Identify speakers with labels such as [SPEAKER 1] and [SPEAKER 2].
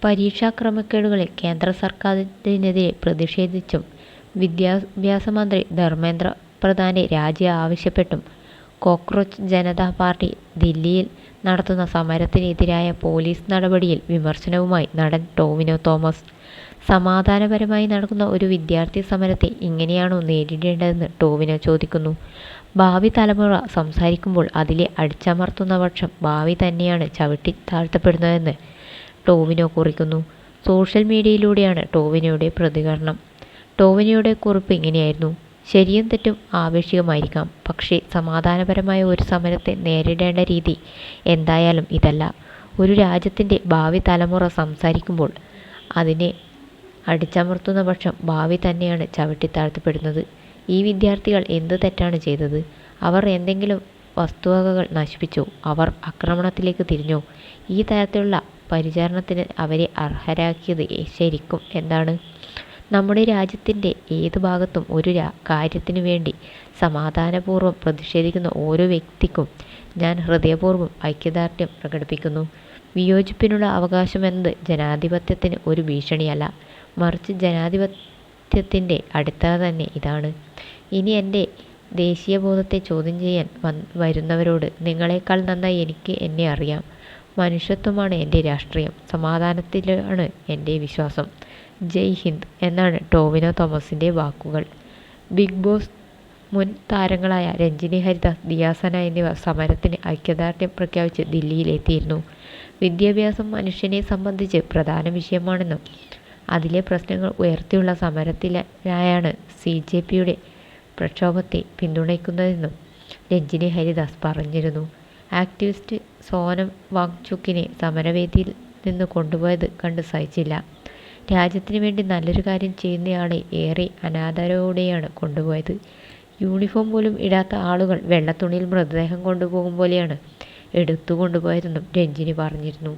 [SPEAKER 1] പരീക്ഷാ ക്രമക്കേടുകളിൽ കേന്ദ്ര സർക്കാരിനെതിരെ പ്രതിഷേധിച്ചും വിദ്യാഭ്യാസ മന്ത്രി ധർമ്മേന്ദ്ര പ്രധാന്റെ രാജി ആവശ്യപ്പെട്ടും കോക്രോച്ച് ജനതാ പാർട്ടി ദില്ലിയിൽ നടത്തുന്ന സമരത്തിനെതിരായ പോലീസ് നടപടിയിൽ വിമർശനവുമായി നടൻ ടൊവിനോ തോമസ്. സമാധാനപരമായി നടക്കുന്ന ഒരു വിദ്യാർത്ഥി സമരത്തെ ഇങ്ങനെയാണോ നേരിടേണ്ടതെന്ന് ടൊവിനോ ചോദിക്കുന്നു. ഭാവി തലമുറ സംസാരിക്കുമ്പോൾ അതിലെ അടിച്ചമർത്തുന്ന പക്ഷം ഭാവി തന്നെയാണ് ചവിട്ടി താഴ്ത്തപ്പെടുന്നതെന്ന് ടൊവിനോ കുറിക്കുന്നു. സോഷ്യൽ മീഡിയയിലൂടെയാണ് ടൊവിനോയുടെ പ്രതികരണം. ടൊവിനോയുടെ കുറിപ്പ് ഇങ്ങനെയായിരുന്നു: ശരിയും തെറ്റും ആപേക്ഷികമായിരിക്കാം, പക്ഷേ സമാധാനപരമായ ഒരു സമരത്തെ നേരിടേണ്ട രീതി എന്തായാലും ഇതല്ല. ഒരു രാജ്യത്തിൻ്റെ ഭാവി തലമുറ സംസാരിക്കുമ്പോൾ അതിനെ അടിച്ചമർത്തുന്ന പക്ഷം ഭാവി തന്നെയാണ് ചവിട്ടിത്താഴ്ത്തപ്പെടുന്നത്. ഈ വിദ്യാർത്ഥികൾ എന്ത് തെറ്റാണ് ചെയ്തത്? അവർ എന്തെങ്കിലും വസ്തുവകകൾ നശിപ്പിച്ചോ? അവർ ആക്രമണത്തിലേക്ക് തിരിഞ്ഞോ? ഈ തരത്തിലുള്ള പരിചരണത്തിന് അവരെ അർഹരാക്കിയത് ശരിക്കും എന്താണ്? നമ്മുടെ രാജ്യത്തിൻ്റെ ഏത് ഭാഗത്തും ഒരു കാര്യത്തിനു വേണ്ടി സമാധാനപൂർവ്വം പ്രതിഷേധിക്കുന്ന ഓരോ വ്യക്തിക്കും ഞാൻ ഹൃദയപൂർവ്വം ഐക്യദാർഢ്യം പ്രകടിപ്പിക്കുന്നു. വിയോജിപ്പിനുള്ള അവകാശമെന്നത് ജനാധിപത്യത്തിന് ഒരു ഭീഷണിയല്ല, മറിച്ച് ജനാധിപത്യത്തിൻ്റെ അടിത്തറ തന്നെ ഇതാണ്. ഇനി എൻ്റെ ദേശീയബോധത്തെ ചോദ്യം ചെയ്യാൻ വരുന്നവരോട്, നിങ്ങളെക്കാൾ നന്നായി എനിക്ക് എന്നെ അറിയാം. മനുഷ്യത്വമാണ് എൻ്റെ രാഷ്ട്രീയം, സമാധാനത്തിലാണ് എൻ്റെ വിശ്വാസം. ജയ് ഹിന്ദ് എന്നാണ് ടൊവിനോ തോമസിൻ്റെ വാക്കുകൾ. ബിഗ് ബോസ് മുൻ താരങ്ങളായ രഞ്ജിനി ഹരിദാസ്, ദിയാസന എന്നിവർ സമരത്തിന് ഐക്യദാർഢ്യം പ്രഖ്യാപിച്ച് ദില്ലിയിലെത്തിയിരുന്നു. വിദ്യാഭ്യാസം മനുഷ്യനെ സംബന്ധിച്ച് പ്രധാന വിഷയമാണെന്നും അതിലെ പ്രശ്നങ്ങൾ ഉയർത്തിയുള്ള സമരത്തിനായാണ് CJPയുടെ പ്രക്ഷോഭത്തെ പിന്തുണയ്ക്കുന്നതെന്നും രഞ്ജിനി ഹരിദാസ് പറഞ്ഞിരുന്നു. ആക്ടിവിസ്റ്റ് സോനം വാങ്ചുക്കിനെ സമരവേദിയിൽ നിന്ന് കൊണ്ടുപോയത് കണ്ട് സഹിച്ചില്ല. രാജ്യത്തിന് വേണ്ടി നല്ലൊരു കാര്യം ചെയ്യുന്നയാളെ ഏറെ അനാദരവോടെയാണ് കൊണ്ടുപോയത്. യൂണിഫോം പോലും ഇടാത്ത ആളുകൾ വെള്ളത്തുണിയിൽ മൃതദേഹം കൊണ്ടുപോകും പോലെയാണ് എടുത്തു കൊണ്ടുപോയതെന്നും രഞ്ജിനി പറഞ്ഞിരുന്നു.